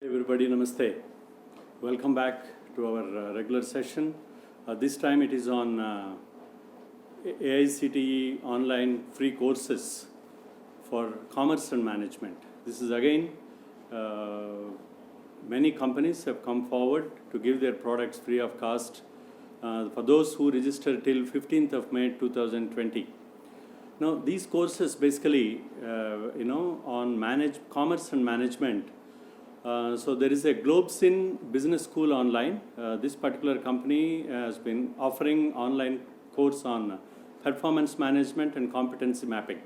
Everybody, namaste. Welcome back to our regular session. This time it is on AICTE online free courses for commerce and management. This is again, many companies have come forward to give their products free of cost for those who register till 15th of May 2020. Now, these courses basically, on commerce and management. So there is a GlobeSyn Business School online. This particular company has been offering online course on performance management and competency mapping.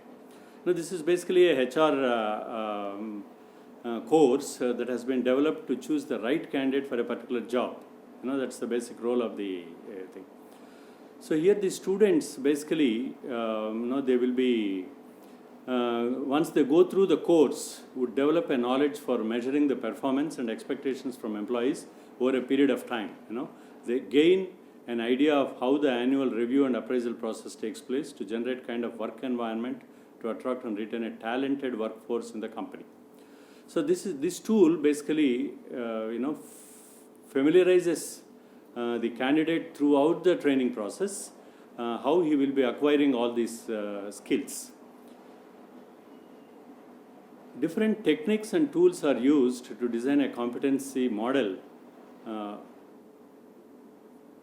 Now this is basically a HR course that has been developed to choose the right candidate for a particular job. That's the basic role of the thing. So here the students basically, they will be once they go through the course, would develop a knowledge for measuring the performance and expectations from employees over a period of time. They gain an idea of how the annual review and appraisal process takes place to generate kind of work environment to attract and retain a talented workforce in the company. So this tool basically, familiarizes the candidate throughout the training process, how he will be acquiring all these skills. Different techniques and tools are used to design a competency model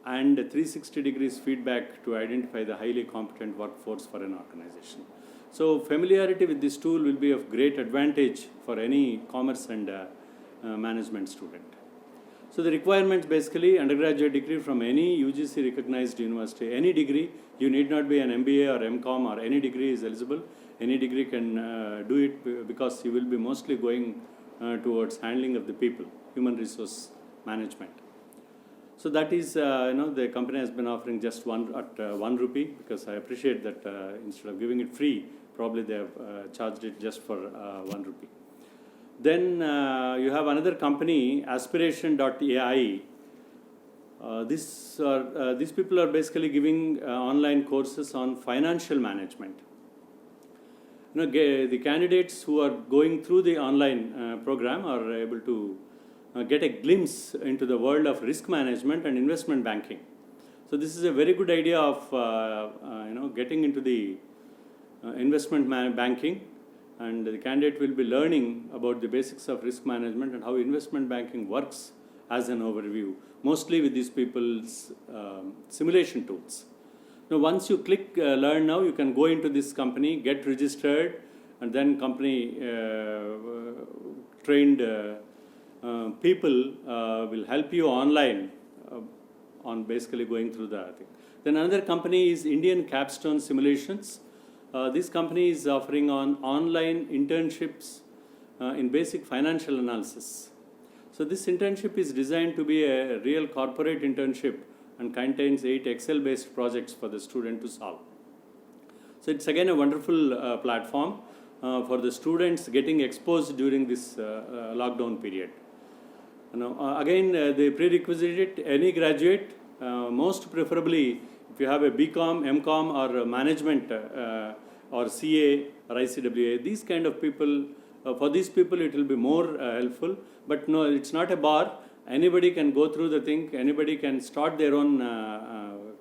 and 360 degrees feedback to identify the highly competent workforce for an organization. So familiarity with this tool will be of great advantage for any commerce and management student. So the requirements basically undergraduate degree from any UGC recognized university. Any degree, you need not be an MBA or MCOM or any degree is eligible. Any degree can do it because you will be mostly going towards handling of the people, human resource management. So that is, the company has been offering just one rupee, because I appreciate that instead of giving it free, probably they have charged it just for 1 rupee. Then you have another company, Aspiration.ai. These people are basically giving online courses on financial management. The candidates who are going through the online program are able to get a glimpse into the world of risk management and investment banking. So this is a very good idea of getting into the investment banking, and the candidate will be learning about the basics of risk management and how investment banking works as an overview, mostly with these people's simulation tools. Now, once you click Learn Now, you can go into this company, get registered, and then company trained people will help you online on basically going through the thing. Then another company is Indian Capstone Simulations. This company is offering on online internships in basic financial analysis. So this internship is designed to be a real corporate internship and contains 8 Excel-based projects for the student to solve. So it's again a wonderful platform for the students getting exposed during this lockdown period. Again, the prerequisite, any graduate, most preferably if you have a BCom, MCom or management or CA or ICWA, these kind of people, for these people it will be more helpful, but no, it's not a bar. Anybody can go through the thing, anybody can start their own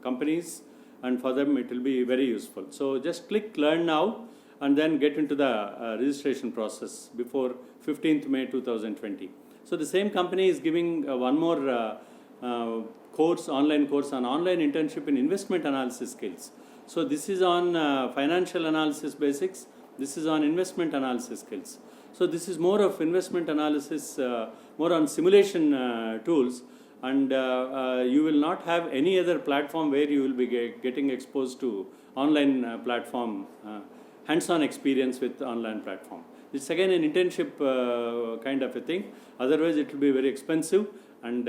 companies, and for them it will be very useful. So just click Learn Now and then get into the registration process before 15th May 2020. So the same company is giving one more online course on online internship in investment analysis skills. So this is on financial analysis basics, this is on investment analysis skills. So this is more of investment analysis, more on simulation tools, and you will not have any other platform where you will be getting exposed to online platform, hands-on experience with online platform. It's again an internship kind of a thing, otherwise it will be very expensive, and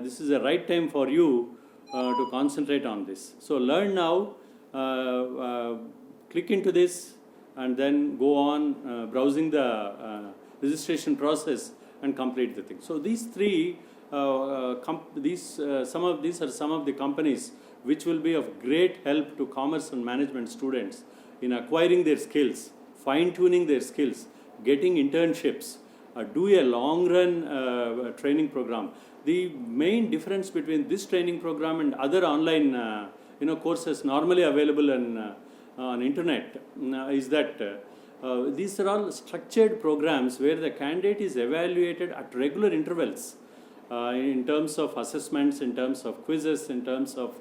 this is the right time for you to concentrate on this. So Learn Now, click into this, and then go on browsing the registration process and complete the thing. So these three, some of these are some of the companies which will be of great help to commerce and management students in acquiring their skills, fine-tuning their skills, getting internships, do a long run training program. The main difference between this training program and other online courses normally available on internet is that these are all structured programs where the candidate is evaluated at regular intervals in terms of assessments, in terms of quizzes, in terms of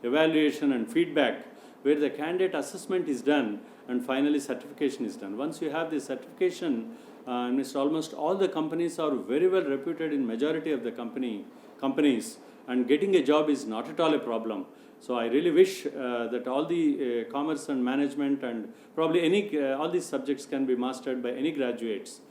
evaluation and feedback, where the candidate assessment is done and finally certification is done. Once you have the certification, almost all the companies are very well reputed in majority of the companies, and getting a job is not at all a problem. So I really wish that all the commerce and management and probably all these subjects can be mastered by any graduates.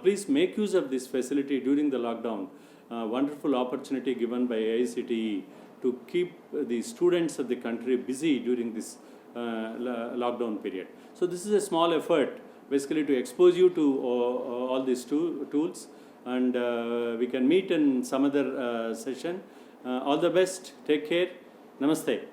Please make use of this facility during the lockdown. Wonderful opportunity given by AICTE to keep the students of the country busy during this lockdown period. So this is a small effort basically to expose you to all these tools, and we can meet in some other session. All the best. Take care. Namaste.